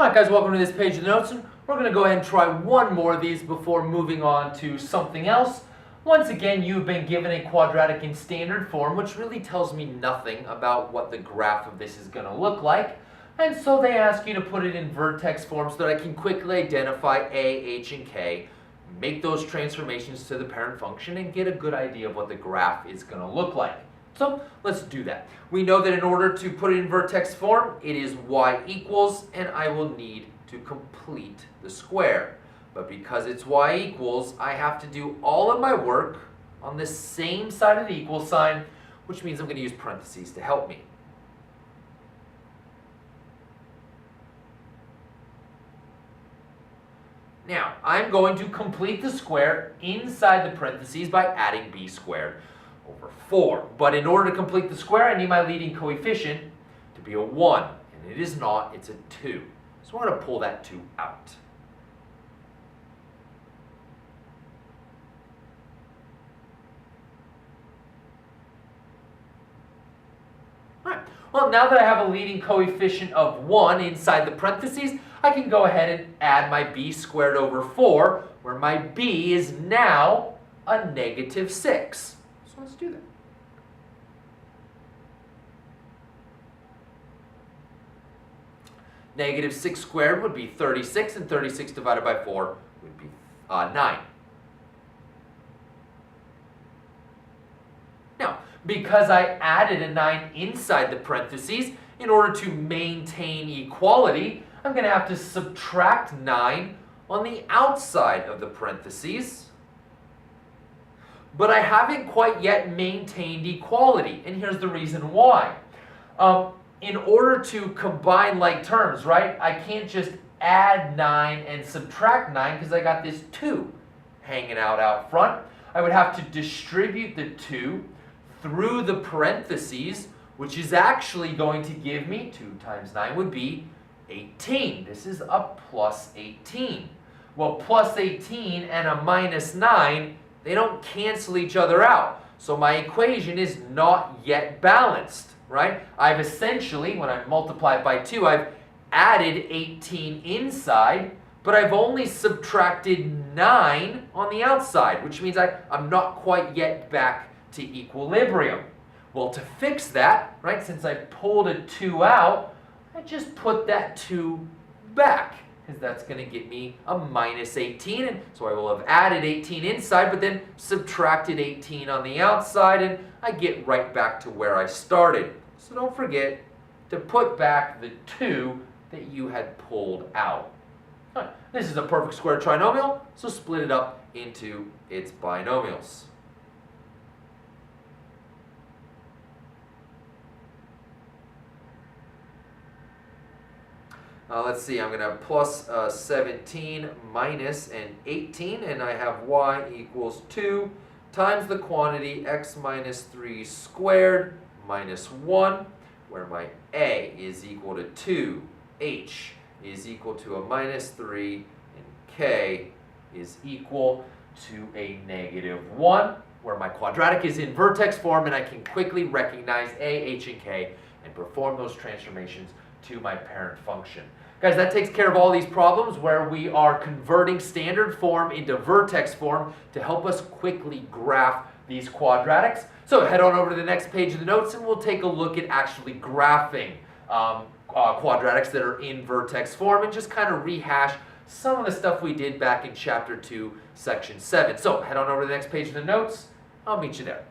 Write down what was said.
Hi guys, welcome to this page of the notes, and we're going to go ahead and try one more of these before moving on to something else. Once again, you've been given a quadratic in standard form, which really tells me nothing about what the graph of this is going to look like. And so they ask you to put it in vertex form so that I can quickly identify A, H, and K, make those transformations to the parent function, and get a good idea of what the graph is going to look like. So let's do that. We know that in order to put it in vertex form, it is y equals, and I will need to complete the square. But because it's y equals, I have to do all of my work on the same side of the equal sign, which means I'm going to use parentheses to help me. Now, I'm going to complete the square inside the parentheses by adding b squared over 4. But in order to complete the square, I need my leading coefficient to be a 1. And it is not, it's a 2. So we're going to pull that 2 out. Alright, well now that I have a leading coefficient of 1 inside the parentheses, I can go ahead and add my b squared over 4, where my b is now a negative 6. So let's do that. Negative 6 squared would be 36, and 36 divided by 4 would be 9. Now, because I added a 9 inside the parentheses, in order to maintain equality, I'm going to have to subtract 9 on the outside of the parentheses. But I haven't quite yet maintained equality, and here's the reason why. In order to combine like terms, right, I can't just add 9 and subtract 9 because I got this 2 hanging out front. I would have to distribute the 2 through the parentheses, which is actually going to give me 2 times 9 would be 18. This is a plus 18. Well, plus 18 and a minus 9, they don't cancel each other out. So my equation is not yet balanced, right? I've essentially, when I multiply it by 2, I've added 18 inside, but I've only subtracted 9 on the outside, which means I'm not quite yet back to equilibrium. Well, to fix that, right, since I pulled a 2 out, I just put that 2 back, because that's going to get me a minus 18, and so I will have added 18 inside, but then subtracted 18 on the outside, and I get right back to where I started. So don't forget to put back the 2 that you had pulled out. All right, this is a perfect square trinomial, so split it up into its binomials. Let's see, I'm going to have plus 17 minus an 18, and I have y equals 2 times the quantity x minus 3 squared minus 1, where my a is equal to 2, h is equal to a minus 3, and k is equal to a negative 1, where my quadratic is in vertex form, and I can quickly recognize a, h, and k and perform those transformations to my parent function. Guys, that takes care of all these problems where we are converting standard form into vertex form to help us quickly graph these quadratics. So head on over to the next page of the notes and we'll take a look at actually graphing quadratics that are in vertex form and just kind of rehash some of the stuff we did back in Chapter 2, Section 7. So head on over to the next page of the notes. I'll meet you there.